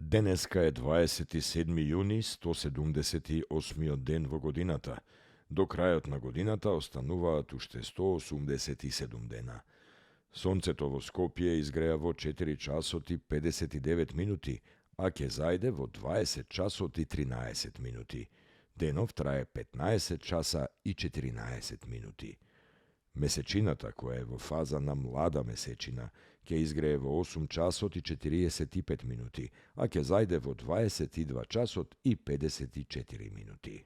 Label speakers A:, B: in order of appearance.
A: Денеска е 27 јуни, 178 ден во годината. До крајот на годината остануваат уште 187 дена. Сонцето во Скопје изгреа во 4 часот и 59 минути, а ќе зајде во 20 часот и 13 минути. Денов трае 15 часа и 14 минути. Месечината, која е во фаза на млада месечина, ќе изгрее во 8 часот и 45 минути, а ќе зајде во 22 часот и 54 минути.